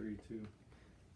3, 2.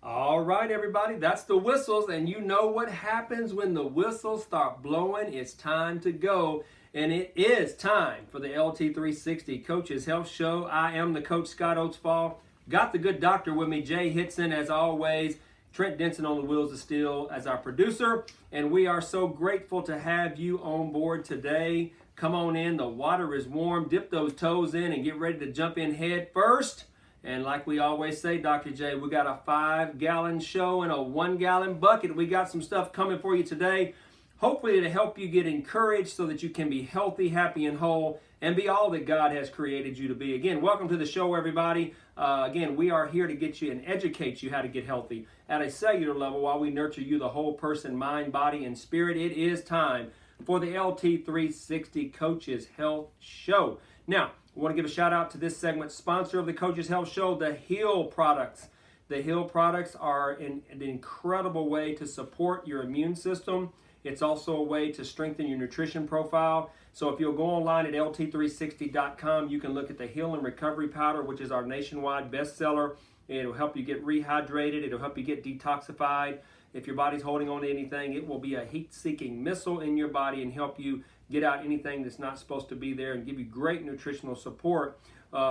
All right, everybody, that's the whistles, and you know what happens when the whistles start blowing. It's time to go, and it is time for the LT360 Coaches Health Show. I am the coach, Scott Oatsfall. Got the good doctor with me, Jay Hitson, as always. Trent Denson on the wheels of steel as our producer, and we are so grateful to have you on board today. Come on in, the water is warm. Dip those toes in and get ready to jump in head first. And like we always say, Dr. J, we got a 5-gallon show and a 1-gallon bucket. We got some stuff coming for you today, hopefully to help you get encouraged so that you can be healthy, happy, and whole, and be all that God has created you to be. Again, welcome to the show, everybody. Again, we are here to get you and educate you how to get healthy at a cellular level while we nurture you, the whole person, mind, body, and spirit. It is time for the LT360 Coaches Health Show. Now, I want to give a shout out to this segment sponsor of the Coaches Health Show, the Heal Products. The Heal Products are an incredible way to support your immune system. It's also a way to strengthen your nutrition profile. So if you'll go online at LT360.com, you can look at the Heal and Recovery Powder, which is our nationwide bestseller. It'll help you get rehydrated. It'll help you get detoxified. If your body's holding on to anything, it will be a heat-seeking missile in your body and help you get out anything that's not supposed to be there and give you great nutritional support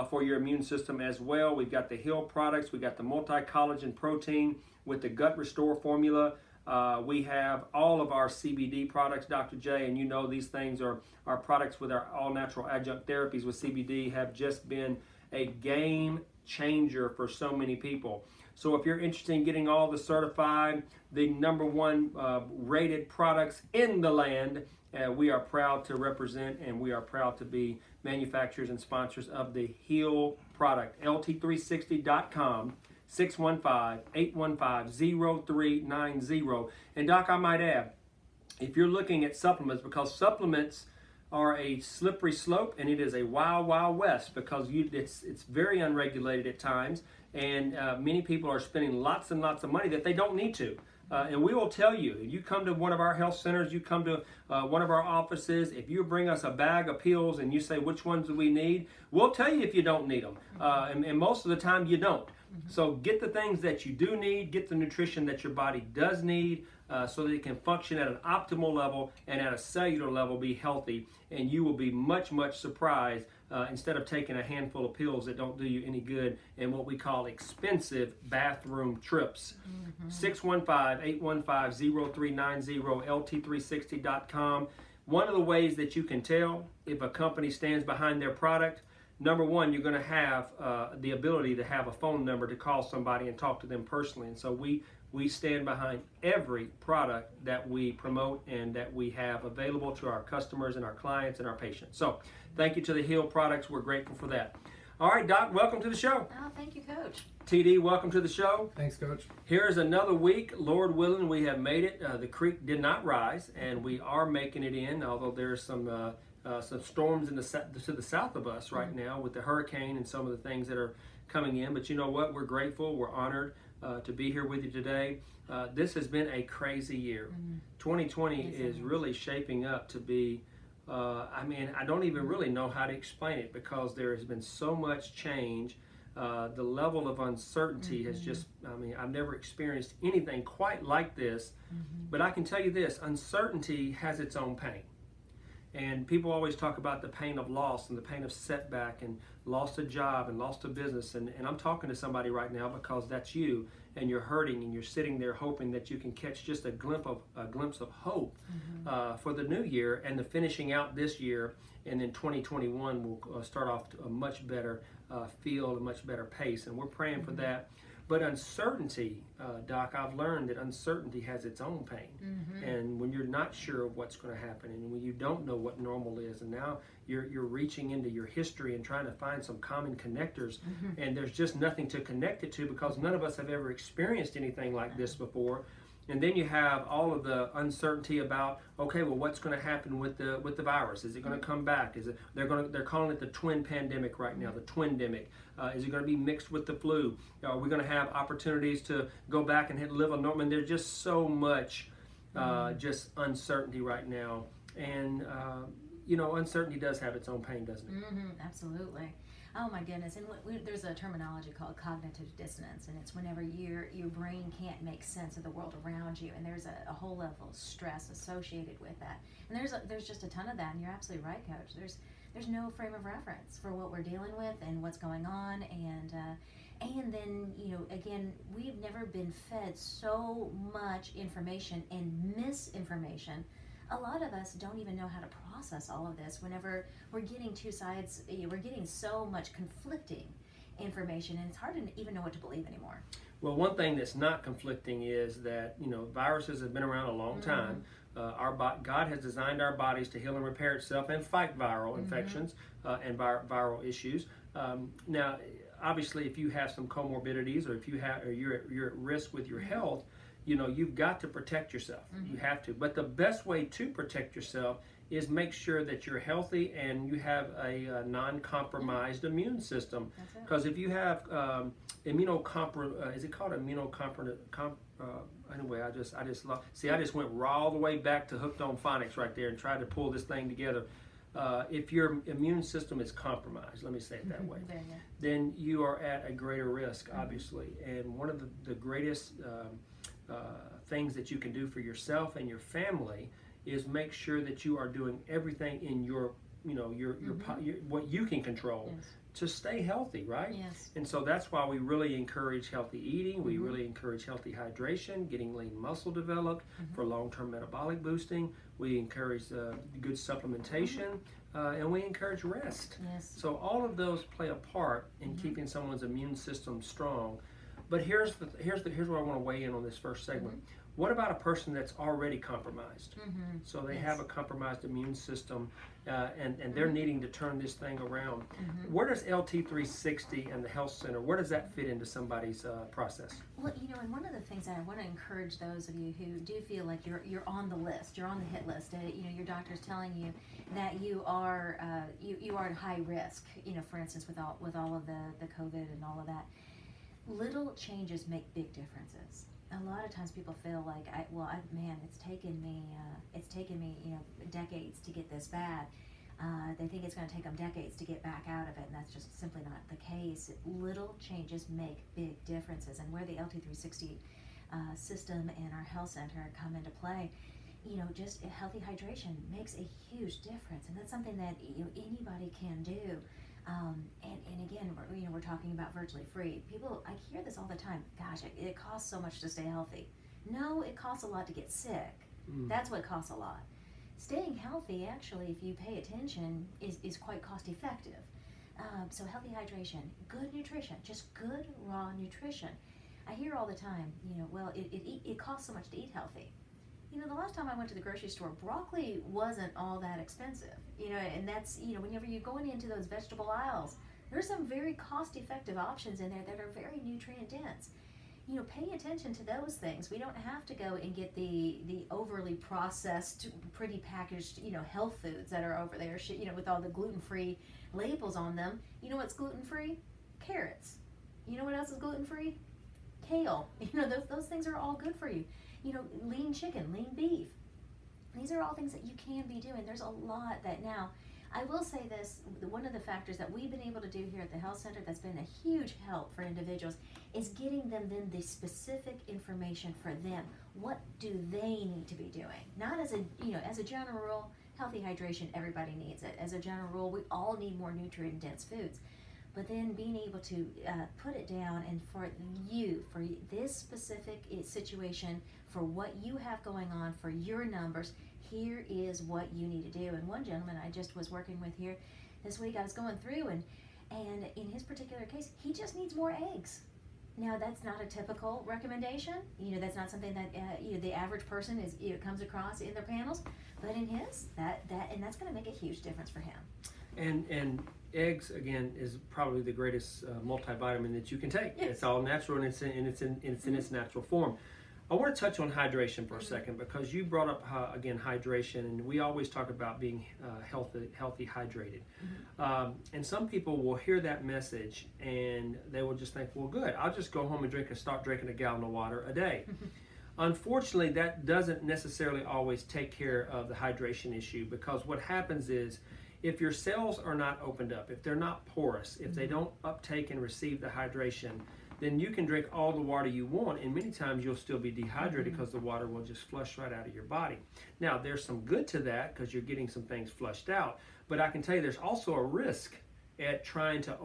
for your immune system as well. We've got the Heal products. We've got the multi-collagen protein with the Gut Restore formula. We have all of our CBD products, Dr. J, and you know these things are our products with our all-natural adjunct therapies with CBD have just been a game changer for so many people. So if you're interested in getting all the certified, the #1 rated products in the land, we are proud to represent and we are proud to be manufacturers and sponsors of the Heal product. LT360.com, 615-815-0390. And Doc, I might add, if you're looking at supplements, because supplements are a slippery slope and it is a wild, wild west because it's very unregulated at times, and many people are spending lots and lots of money that they don't need to. And we will tell you, if you come to one of our health centers, you come to one of our offices, if you bring us a bag of pills and you say, which ones do we need? We'll tell you if you don't need them. And most of the time you don't. So get the things that you do need, get the nutrition that your body does need so that it can function at an optimal level and at a cellular level be healthy. And you will be much, much surprised instead of taking a handful of pills that don't do you any good and what we call expensive bathroom trips. 615-815-0390, LT360.com. One of the ways that you can tell if a company stands behind their product, #1, you're going to have the ability to have a phone number to call somebody and talk to them personally. And so we stand behind every product that we promote and that we have available to our customers and our clients and our patients. So thank you to the Heal products. We're grateful for that. All right, Doc, welcome to the show. Oh, thank you, Coach. TD, welcome to the show. Thanks, Coach. Here's another week. Lord willing, we have made it. The creek did not rise, and we are making it in, although there's some storms to the south of us right now with the hurricane and some of the things that are coming in. But you know what? We're grateful. We're honored to be here with you today. This has been a crazy year. 2020 is really shaping up to be, I don't even really know how to explain it because there has been so much change. The level of uncertainty has just, I've never experienced anything quite like this. But I can tell you this, uncertainty has its own pain. And people always talk about the pain of loss and the pain of setback and lost a job and lost a business. And I'm talking to somebody right now because that's you and you're hurting and you're sitting there hoping that you can catch just a glimpse of hope for the new year and the finishing out this year. And then 2021 will start off to a much better feel, a much better pace. And we're praying for that. But uncertainty, Doc, I've learned that uncertainty has its own pain. And when you're not sure of what's going to happen and when you don't know what normal is, and now you're reaching into your history and trying to find some common connectors, and there's just nothing to connect it to because none of us have ever experienced anything like this before. And then you have all of the uncertainty about, okay, well, what's going to happen with the virus? Is it going to come back? Is it they're calling it the twin pandemic right now, the twindemic. Is it going to be mixed with the flu? Are we going to have opportunities to go back and live a normal? And there's just so much just uncertainty right now, and uncertainty does have its own pain, doesn't it? Absolutely. Oh my goodness! And there's a terminology called cognitive dissonance, and it's whenever your brain can't make sense of the world around you, and there's a whole level of stress associated with that. And there's just a ton of that. And you're absolutely right, Coach. There's no frame of reference for what we're dealing with and what's going on, and then again, we've never been fed so much information and misinformation. A lot of us don't even know how to process all of this whenever we're getting two sides, we're getting so much conflicting information, and it's hard to even know what to believe anymore. Well, one thing that's not conflicting is that viruses have been around a long time. God has designed our bodies to heal and repair itself and fight viral infections and viral issues. Now, obviously, if you have some comorbidities, or if you're at risk with your health, you've got to protect yourself. You have to. But the best way to protect yourself is make sure that you're healthy and you have a non-compromised immune system. Because if you have is it called anyway, I just went all the way back to Hooked on Phonics right there and tried to pull this thing together. If your immune system is compromised, let me say it that way, then you are at a greater risk, obviously. And one of the greatest things that you can do for yourself and your family is make sure that you are doing everything in your what you can control to stay healthy, right? Yes. And so that's why we really encourage healthy eating. We really encourage healthy hydration, getting lean muscle developed for long-term metabolic boosting. We encourage good supplementation, and we encourage rest. Yes. So all of those play a part in keeping someone's immune system strong. But here's where I want to weigh in on this first segment. What about a person that's already compromised? So they have a compromised immune system, and they're needing to turn this thing around. Where does LT360 and the Health Center, where does that fit into somebody's process? Well, and one of the things that I want to encourage those of you who do feel like you're on the list, you're on the hit list, your doctor's telling you that you are at high risk, for instance, with all of the COVID and all of that. Little changes make big differences. A lot of times people feel like, it's taken me, decades to get this bad. They think it's going to take them decades to get back out of it, and that's just simply not the case. Little changes make big differences, and where the LT360 system and our health center come into play, just healthy hydration makes a huge difference, and that's something that anybody can do. And again, we're talking about virtually free. People, I hear this all the time. Gosh, it costs so much to stay healthy. No, it costs a lot to get sick. That's what costs a lot. Staying healthy, actually, if you pay attention, is quite cost effective. So healthy hydration, good nutrition, just good raw nutrition. I hear all the time, it costs so much to eat healthy. The last time I went to the grocery store, broccoli wasn't all that expensive. And that's, whenever you're going into those vegetable aisles, there's some very cost-effective options in there that are very nutrient dense. Pay attention to those things. We don't have to go and get the overly processed, pretty packaged, health foods that are over there, with all the gluten-free labels on them. You know what's gluten-free? Carrots. You know what else is gluten-free? Kale. Those things are all good for you. Lean chicken, lean beef. These are all things that you can be doing. There's a lot that now, I will say this, one of the factors that we've been able to do here at the Health Center that's been a huge help for individuals is getting them then the specific information for them. What do they need to be doing? Not as a general rule, healthy hydration, everybody needs it. As a general rule, we all need more nutrient-dense foods. But then being able to put it down, and for this specific situation, for what you have going on, for your numbers, here is what you need to do. And one gentleman I just was working with here this week, I was going through, and in his particular case, he just needs more eggs. Now, that's not a typical recommendation. That's not something that the average person comes across in their panels. But in his, that's going to make a huge difference for him. And eggs, again, is probably the greatest multivitamin that you can take. Yes. It's all natural, and it's in its natural form. I want to touch on hydration for a second, because you brought up again hydration, and we always talk about being healthy hydrated. And some people will hear that message and they will just think, well, good, I'll just go home and start drinking a gallon of water a day. Unfortunately, that doesn't necessarily always take care of the hydration issue, because what happens is if your cells are not opened up, if they're not porous, if they don't uptake and receive the hydration, then you can drink all the water you want, and many times you'll still be dehydrated because the water will just flush right out of your body. Now, there's some good to that because you're getting some things flushed out, but I can tell you there's also a risk at trying to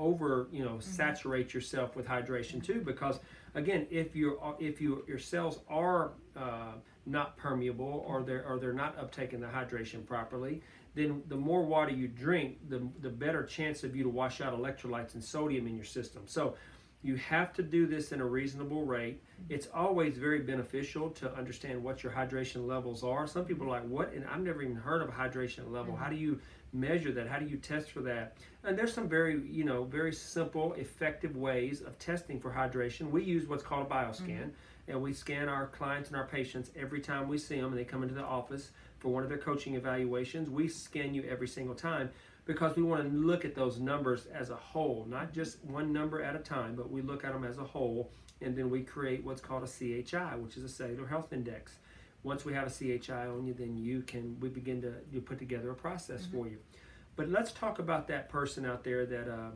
saturate yourself with hydration too, because again, if your cells are not permeable, or they're not uptaking the hydration properly, then the more water you drink, the better chance of you to wash out electrolytes and sodium in your system. So you have to do this in a reasonable rate. It's always very beneficial to understand what your hydration levels are. Some people are like, what? And I've never even heard of a hydration level. How do you measure that? How do you test for that? And there's some very simple, effective ways of testing for hydration. We use what's called a bioscan, and we scan our clients and our patients every time we see them, and they come into the office for one of their coaching evaluations. We scan you every single time, because we want to look at those numbers as a whole, not just one number at a time, but we look at them as a whole, and then we create what's called a CHI, which is a cellular health index. Once we have a CHI on you, then we begin to put together a process for you. But let's talk about that person out there that,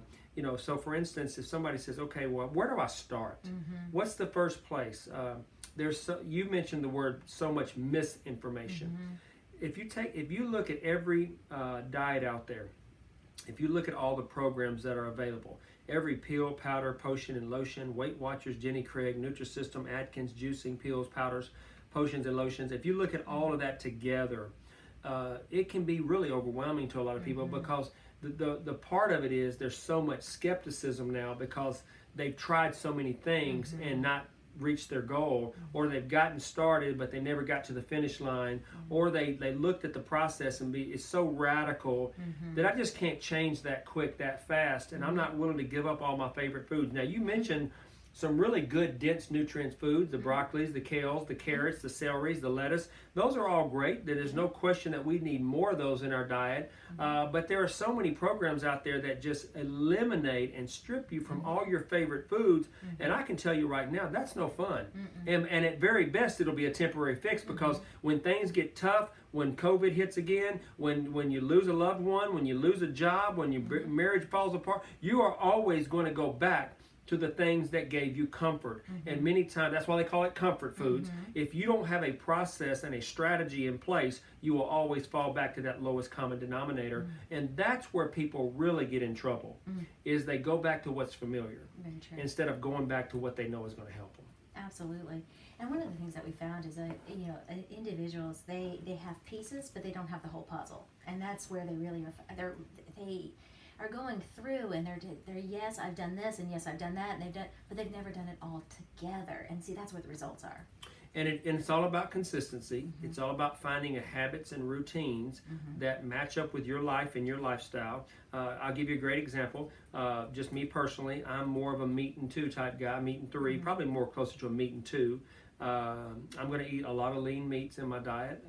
so for instance, if somebody says, okay, well, where do I start? What's the first place? You mentioned the word so much misinformation. If you look at every diet out there, if you look at all the programs that are available, every pill, powder, potion, and lotion, Weight Watchers, Jenny Craig, Nutrisystem, Atkins, juicing, pills, powders, potions, and lotions, if you look at all of that together, it can be really overwhelming to a lot of people, because the part of it is there's so much skepticism now, because they've tried so many things and not reached their goal, or they've gotten started but they never got to the finish line, or they looked at the process and it's so radical that I just can't change that quick, that fast, and I'm not willing to give up all my favorite foods. Now, you mentioned some really good dense nutrient foods, the broccolis, the kales, the carrots, the celeries, the lettuce. Those are all great. There's no question that we need more of those in our diet. But there are so many programs out there that just eliminate and strip you from all your favorite foods. And I can tell you right now, that's no fun. And at very best, it'll be a temporary fix, because when things get tough, when COVID hits again, when you lose a loved one, when you lose a job, when your marriage falls apart, you are always going to go back to the things that gave you comfort. And many times, that's why they call it comfort foods. If you don't have a process and a strategy in place, you will always fall back to that lowest common denominator. And that's where people really get in trouble, is they go back to what's familiar instead of going back to what they know is going to help them. Absolutely. And one of the things that we found is that, individuals, they have pieces, but they don't have the whole puzzle. And that's where they really they are going through, and they're yes, I've done this, and yes, I've done that, and but they've never done it all together. And see, that's what the results are. And it's all about consistency. It's all about finding habits and routines that match up with your life and your lifestyle. I'll give you a great example. Just me personally, I'm more of a meat and 2 type guy, meat and 3, probably more closer to a meat and 2. I'm going to eat a lot of lean meats in my diet.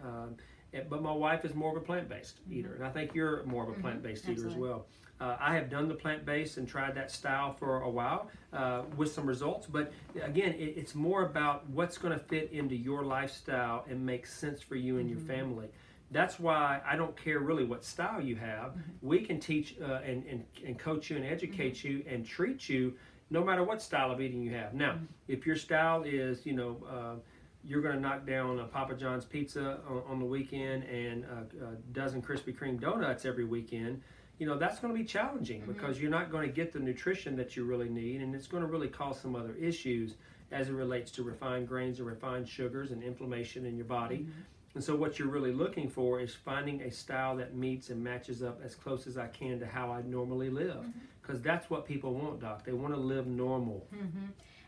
But my wife is more of a plant-based eater, and I think you're more of a plant-based eater as well. I have done the plant-based and tried that style for a while with some results, but again, it's more about what's going to fit into your lifestyle and make sense for you and your family. That's why I don't care really what style you have. We can teach and coach you and educate you and treat you no matter what style of eating you have. Now, if your style is, you're going to knock down a Papa John's pizza on the weekend and a dozen Krispy Kreme donuts every weekend, that's going to be challenging, because you're not going to get the nutrition that you really need, and it's going to really cause some other issues as it relates to refined grains and refined sugars and inflammation in your body. And so what you're really looking for is finding a style that meets and matches up as close as I can to how I normally live, because that's what people want, Doc. They want to live normal.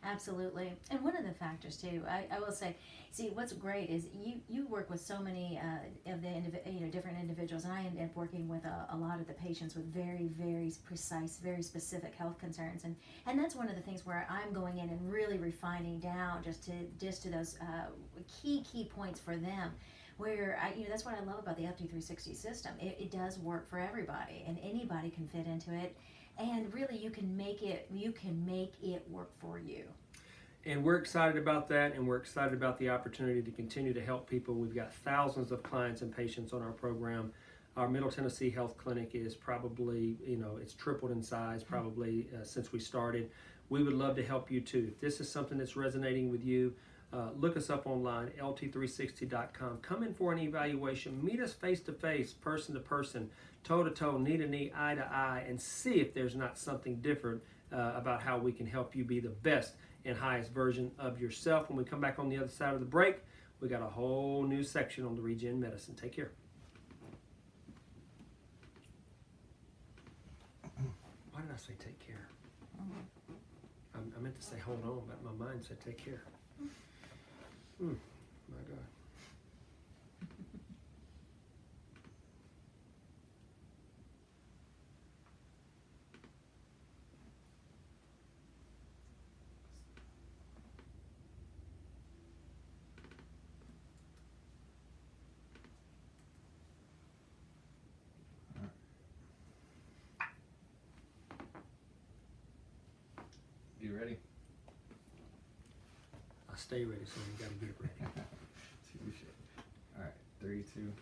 Absolutely. And one of the factors too, I will say, see, what's great is you work with so many of the different individuals, and I end up working with a lot of the patients with very, very precise, very specific health concerns, and that's one of the things where I'm going in and really refining down just to those key points for them. Where that's what I love about the LT360 system. It does work for everybody, and anybody can fit into it. And really, you can make it work for you. And we're excited about that, and we're excited about the opportunity to continue to help people. We've got thousands of clients and patients on our program. Our Middle Tennessee Health Clinic is probably, it's tripled in size probably since we started. We would love to help you too. If this is something that's resonating with you, look us up online, LT360.com. Come in for an evaluation. Meet us face to face, person to person, toe to toe, knee to knee, eye to eye, and see if there's not something different about how we can help you be the best and highest version of yourself. When we come back on the other side of the break, we got a whole new section on the Regen Medicine. Take care. Why did I say take care? I meant to say hold on, but my mind said take care. My God. You ready? I stay ready, so you got to get ready. All right, 3, 2.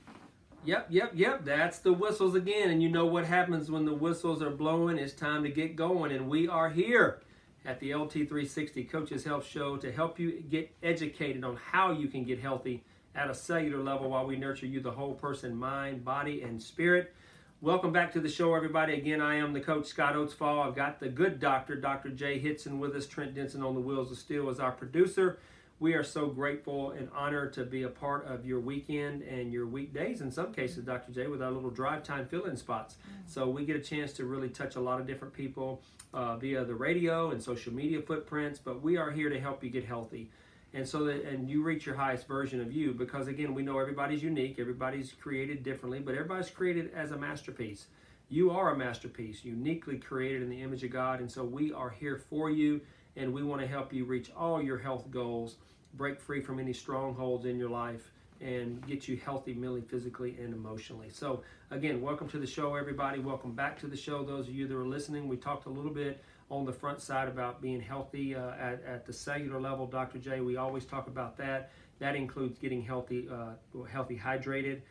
Yep. That's the whistles again. And you know what happens when the whistles are blowing. It's time to get going. And we are here at the LT360 Coaches Health Show to help you get educated on how you can get healthy at a cellular level while we nurture you, the whole person, mind, body, and spirit. Welcome back to the show, everybody. Again, I am the coach, Scott Oatsfall. I've got the good doctor, Dr. Jay Hitson, with us. Trent Denson on the wheels of steel as our producer. We are so grateful and honored to be a part of your weekend and your weekdays, in some cases, Dr. J, with our little drive time fill-in spots. So we get a chance to really touch a lot of different people via the radio and social media footprints, but we are here to help you get healthy. And so and you reach your highest version of you, because again, we know everybody's unique, everybody's created differently, but everybody's created as a masterpiece. You are a masterpiece, uniquely created in the image of God, and so we are here for you, and we want to help you reach all your health goals, break free from any strongholds in your life, and get you healthy mentally, physically, and emotionally. So again, welcome to the show, everybody. Welcome back to the show. Those of you that are listening, we talked a little bit on the front side about being healthy at the cellular level. Dr. J, we always talk about that. That includes getting healthy hydrated,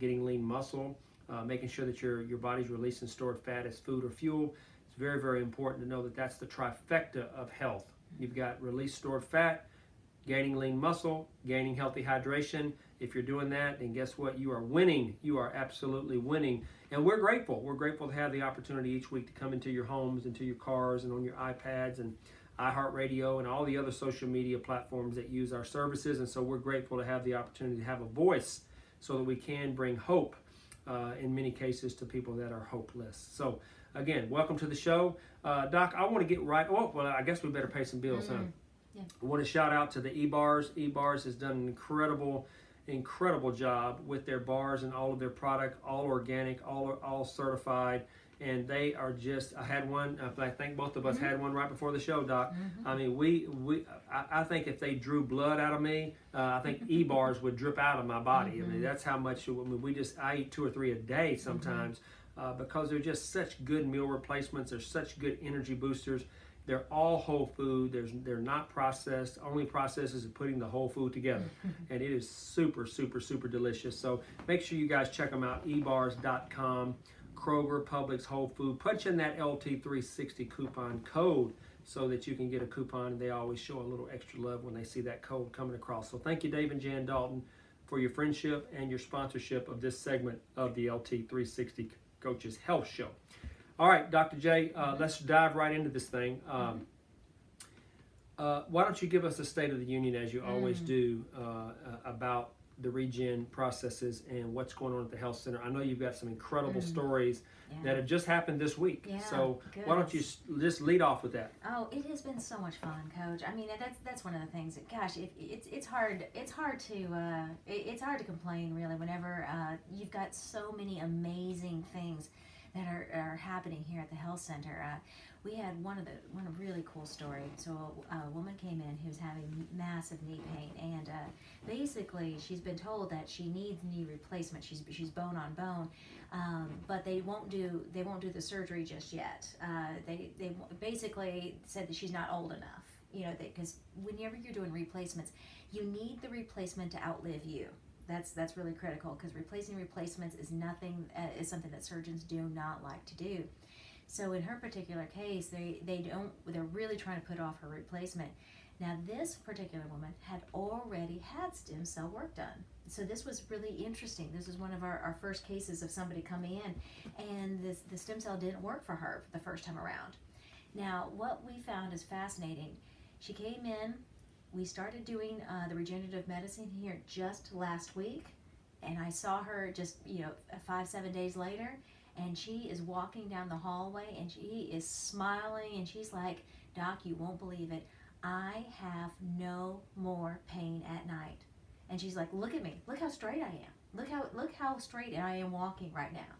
getting lean muscle, making sure that your body's releasing stored fat as food or fuel. It's very, very important to know that that's the trifecta of health. You've got released stored fat, gaining lean muscle, gaining healthy hydration. If you're doing that, then guess what? You are winning. You are absolutely winning. And we're grateful. We're grateful to have the opportunity each week to come into your homes, into your cars, and on your iPads and iHeartRadio and all the other social media platforms that use our services. And so we're grateful to have the opportunity to have a voice so that we can bring hope in many cases to people that are hopeless. So again, welcome to the show. Doc, I want to get right. Oh, well, I guess we better pay some bills, huh? Yeah. I want to shout out to the E-Bars. E-Bars has done an incredible job with their bars and all of their product, all organic, all certified, and they are just. I had one. I think both of us had one right before the show, Doc. I mean, I think if they drew blood out of me, I think E-Bars would drip out of my body. I mean, that's how much. I eat 2 or 3 a day sometimes because they're just such good meal replacements. They're such good energy boosters. They're all whole food. They're not processed. Only process is putting the whole food together. And it is super, super, super delicious. So make sure you guys check them out, ebars.com, Kroger, Publix, Whole Food. Punch in that LT360 coupon code so that you can get a coupon. And they always show a little extra love when they see that code coming across. So thank you, Dave and Jan Dalton, for your friendship and your sponsorship of this segment of the LT360 Coaches Health Show. All right, Dr. J, let's dive right into this thing. Why don't you give us a State of the Union, as you always do, about the regen processes and what's going on at the health center. I know you've got some incredible stories that have just happened this week. Yeah, so good. Why don't you just lead off with that? Oh, it has been so much fun, Coach. I mean, that's one of the things. Gosh, it's hard to complain really whenever you've got so many amazing things that are happening here at the health center. We had one really cool story. So a woman came in who's having massive knee pain, and basically she's been told that she needs knee replacement. She's bone on bone, but they won't do the surgery just yet. They basically said that she's not old enough. You know, because whenever you're doing replacements, you need the replacement to outlive you. That's really critical, because replacing replacements is is something that surgeons do not like to do. So in her particular case, they're really trying to put off her replacement. Now this particular woman had already had stem cell work done. So this was really interesting. This was one of our first cases of somebody coming in, and the stem cell didn't work for her the first time around. Now what we found is fascinating. She came in, we started doing the regenerative medicine here just last week, and I saw her just 5-7 days later, and she is walking down the hallway and she is smiling, and she's like, "Doc, you won't believe it. I have no more pain at night." And she's like, "Look at me. Look how straight I am. Look how straight I am walking right now."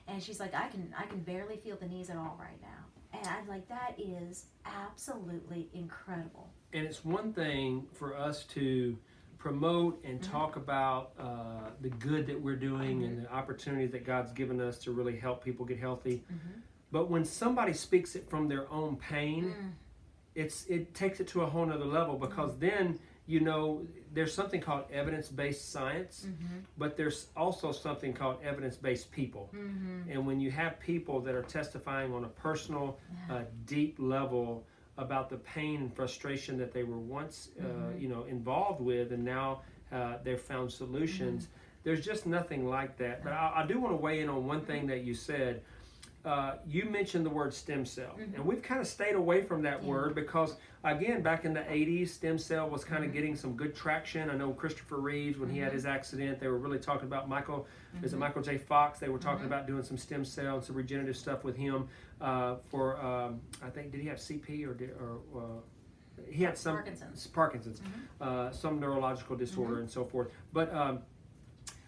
And she's like, I can barely feel the knees at all right now." And I'm like, that is absolutely incredible. And it's one thing for us to promote and talk about the good that we're doing and the opportunities that God's given us to really help people get healthy. But when somebody speaks it from their own pain, it takes it to a whole nother level, because then, there's something called evidence-based science, but there's also something called evidence-based people. And when you have people that are testifying on a personal, deep level about the pain and frustration that they were once, involved with, and now they've found solutions, there's just nothing like that. But I do want to weigh in on one thing that you said. You mentioned the word stem cell, and we've kind of stayed away from that word because, again, back in the 80s, stem cell was kind of getting some good traction. I know Christopher Reeves, when he had his accident, they were really talking about Michael J. Fox. They were talking about doing some stem cell and some regenerative stuff with him for, I think, did he have CP or he had some Parkinson's, some neurological disorder and so forth. But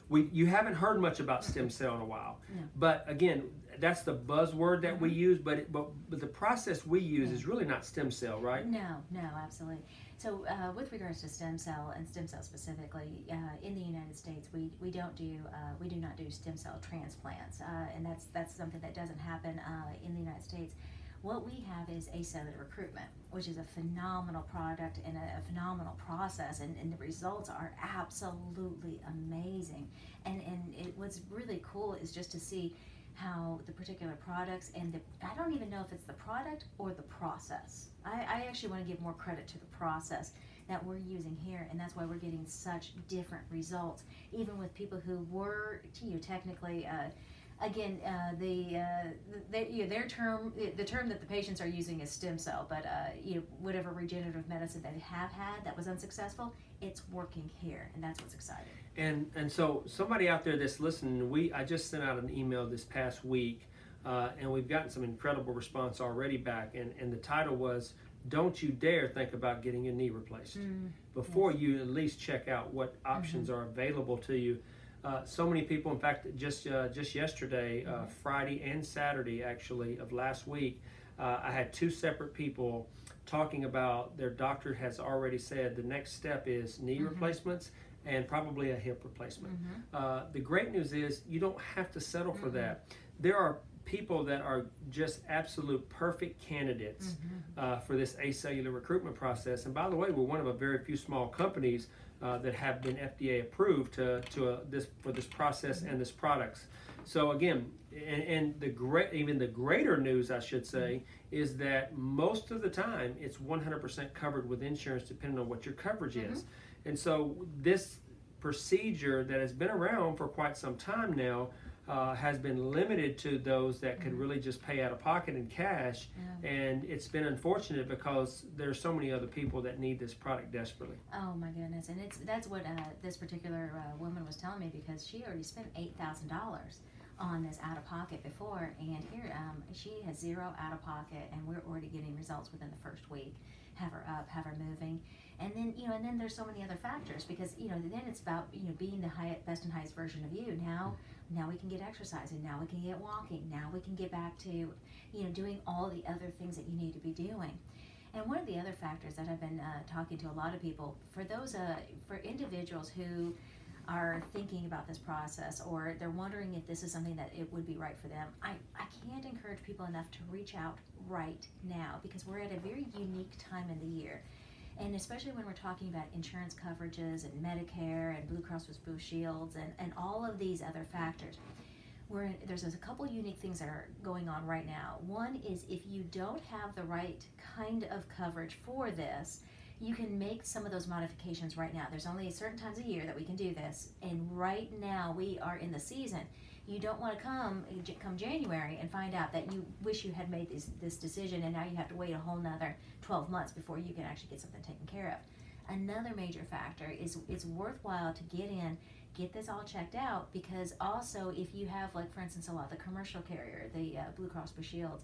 you haven't heard much about stem cell in a while. No. But again, that's the buzzword that we use, but the process we use is really not stem cell, right? No, absolutely. So with regards to stem cell, and stem cell specifically, in the United States, we do not do stem cell transplants, and that's something that doesn't happen in the United States. What we have is acellular recruitment, which is a phenomenal product and a phenomenal process, and the results are absolutely amazing. And what's really cool is just to see how the particular products and I don't even know if it's the product or the process. I actually want to give more credit to the process that we're using here, and that's why we're getting such different results, even with people who were technically again, their term, the term that the patients are using is stem cell, but whatever regenerative medicine they have had that was unsuccessful, it's working here, and that's what's exciting. And so somebody out there that's listening, I just sent out an email this past week, and we've gotten some incredible response already back, and the title was, "Don't you dare think about getting your knee replaced before you at least check out what options are available to you." So many people, in fact, just yesterday, Friday and Saturday actually of last week, I had two separate people talking about their doctor has already said the next step is knee replacements and probably a hip replacement. The great news is you don't have to settle for that. There are people that are just absolute perfect candidates for this acellular recruitment process. And by the way, we're one of a very few small companies that have been FDA approved for this process and this products. So again, and the greater news, I should say, is that most of the time it's 100% covered with insurance, depending on what your coverage is. And so this procedure that has been around for quite some time now has been limited to those that could really just pay out of pocket in cash, and it's been unfortunate because there's so many other people that need this product desperately. Oh my goodness, and that's what this particular woman was telling me, because she already spent $8,000 on this out of pocket before, and here she has zero out of pocket, and we're already getting results within the first week. Have her up, have her moving, and then and then there's so many other factors, because then it's about being the best and highest version of you. Now we can get exercising, now we can get walking, now we can get back to doing all the other things that you need to be doing. And one of the other factors that I've been talking to a lot of people, for those for individuals who are thinking about this process, or they're wondering if this is something that it would be right for them, I can't encourage people enough to reach out right now, because we're at a very unique time in the year. And especially when we're talking about insurance coverages and Medicare and Blue Cross Blue Shields and all of these other factors, there's a couple unique things that are going on right now. One is if you don't have the right kind of coverage for this, you can make some of those modifications right now. There's only certain times a year that we can do this, and right now we are in the season. You don't want to come January and find out that you wish you had made this decision, and now you have to wait a whole nother 12 months before you can actually get something taken care of. Another major factor is it's worthwhile to get this all checked out, because also if you have, like, for instance, a lot of the commercial carrier, the Blue Cross Blue Shields,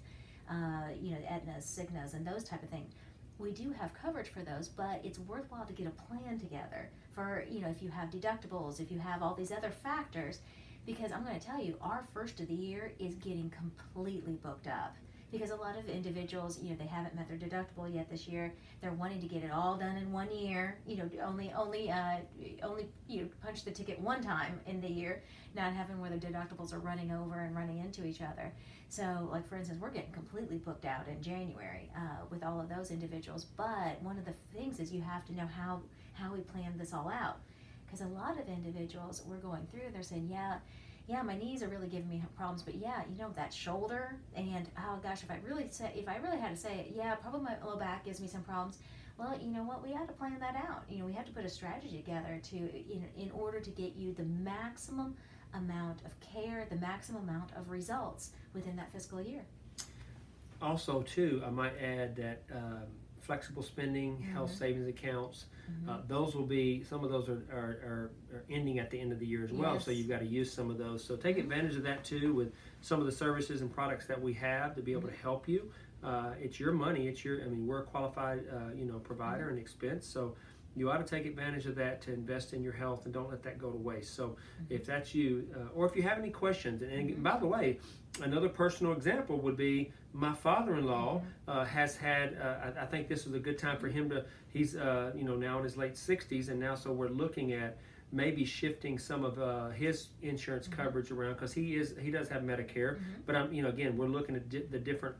Aetna's, Cigna's, and those type of things, we do have coverage for those, but it's worthwhile to get a plan together for, if you have deductibles, if you have all these other factors, because I'm going to tell you, our first of the year is getting completely booked up. Because a lot of individuals, they haven't met their deductible yet this year. They're wanting to get it all done in 1 year. Only punch the ticket one time in the year, not having where the deductibles are running over and running into each other. So, like, for instance, we're getting completely booked out in January with all of those individuals. But one of the things is you have to know how we plan this all out. Because a lot of individuals, we're going through, they're saying, yeah, my knees are really giving me problems, but that shoulder, and oh gosh, if I really had to say it, probably my low back gives me some problems. Well, you know what? We had to plan that out. We have to put a strategy together in order to get you the maximum amount of care, the maximum amount of results within that fiscal year. Also, too, I might add that flexible spending, health savings accounts, those will be, some of those are ending at the end of the year as well. Yes. So you've got to use some of those. So take advantage of that too, with some of the services and products that we have to be able to help you. It's your money. We're a qualified, provider and expense. So you ought to take advantage of that to invest in your health, and don't let that go to waste. So if that's you, or if you have any questions, and by the way, another personal example would be my father-in-law has had, I think this was a good time for him he's now in his late 60s, and now so we're looking at maybe shifting some of his insurance coverage around, because he does have Medicare, but again, we're looking at the different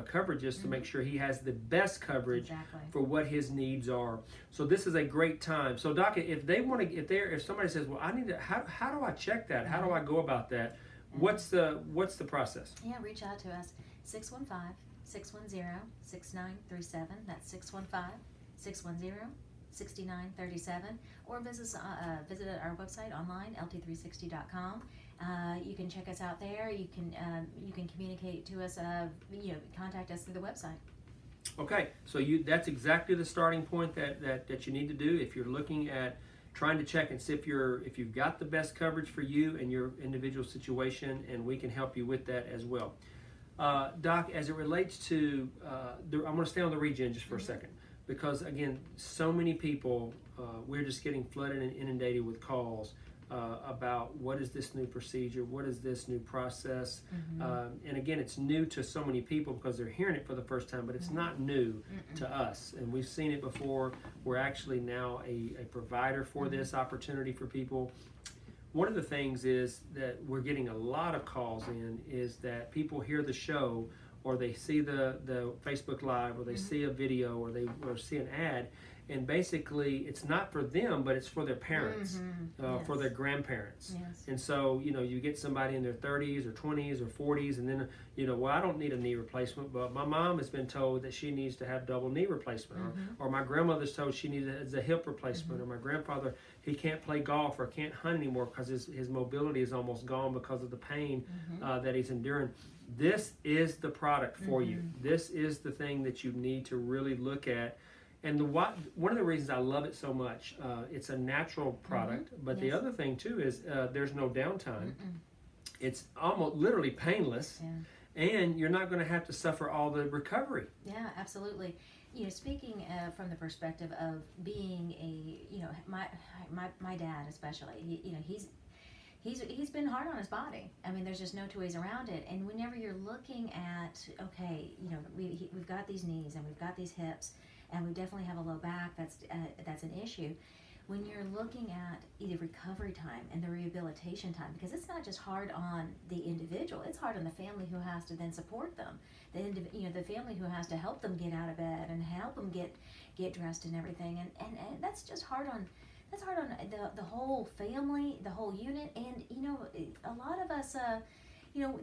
coverages to make sure he has the best coverage for what his needs are. So this is a great time. So Doc, if they want to get there, if somebody says, well, I need to, how do I check that? How do I go about that? What's the process? Yeah, reach out to us, 615-610-6937. That's 615-610-6937, or visit our website online, LT360.com. You can check us out there. You can communicate to us. Contact us through the website. Okay, so that's exactly the starting point that you need to do if you're looking at trying to check and see if you've got the best coverage for you and your individual situation, and we can help you with that as well. Doc, as it relates to, I'm going to stay on the regen just for a second, because again, so many people, we're just getting flooded and inundated with calls about what is this new procedure, what is this new process, and again, it's new to so many people because they're hearing it for the first time, but it's not new to us, and we've seen it before. We're actually now a provider for this opportunity for people. One of the things is that we're getting a lot of calls in is that people hear the show, or they see the Facebook Live, or they see a video, or they see an ad, and basically it's not for them, but it's for their parents, for their grandparents. Yes. And so, you get somebody in their 30s or 20s or 40s, and then, well, I don't need a knee replacement, but my mom has been told that she needs to have double knee replacement, or my grandmother's told she needs a hip replacement, or my grandfather, he can't play golf or can't hunt anymore because his mobility is almost gone because of the pain that he's enduring. This is the product for you. This is the thing that you need to really look at. And one of the reasons I love it so much, it's a natural product, but the other thing too is there's no downtime. It's almost literally painless, and you're not going to have to suffer all the recovery. Yeah, absolutely. Speaking from the perspective of being my dad especially, he's been hard on his body. There's just no two ways around it. And whenever you're looking at, okay, we've got these knees and we've got these hips, and we definitely have a low back, that's an issue. when you're looking at the recovery time and the rehabilitation time, because it's not just hard on the individual, it's hard on the family who has to then support them, the family who has to help them get out of bed and help them get dressed and everything, and that's just hard on the whole family, the whole unit. And a lot of us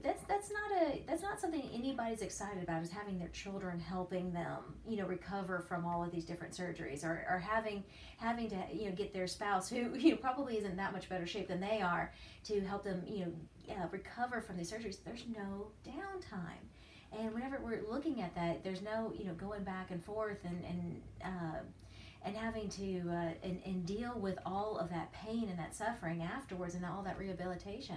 that's not something anybody's excited about, is having their children helping them recover from all of these different surgeries, or having to get their spouse, who probably isn't that much better shape than they are, to help them recover from these surgeries. There's no downtime. And whenever we're looking at that, there's no going back and forth and having to and deal with all of that pain and that suffering afterwards, and all that rehabilitation.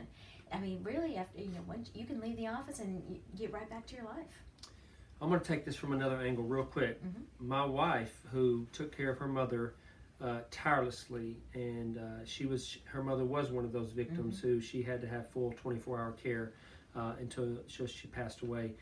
I mean, really, after once you can leave the office and you get right back to your life. I'm going to take this from another angle real quick. Mm-hmm. My wife, who took care of her mother tirelessly, and her mother was one of those victims who she had to have full 24-hour care until she passed away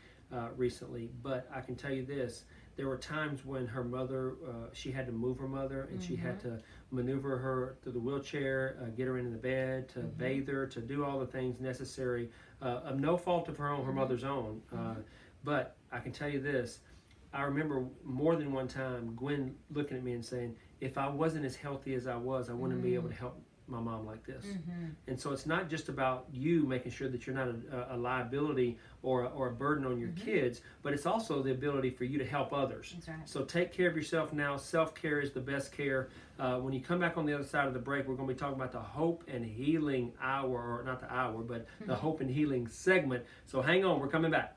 recently. But I can tell you this: there were times when her mother, she had to move her mother, and she had to maneuver her through the wheelchair, get her into the bed, to bathe her, to do all the things necessary, of no fault of her own, her mother's own. But I can tell you this: I remember more than one time Gwen looking at me and saying, if I wasn't as healthy as I was, I wouldn't be able to help my mom like this. And so it's not just about you making sure that you're not a liability or a burden on your kids, but it's also the ability for you to help others. That's right. So take care of yourself now. Self-care is the best care. When you come back on the other side of the break, we're going to be talking about the Hope and Healing Hour, or not the hour, but the Hope and Healing segment. So hang on, we're coming back.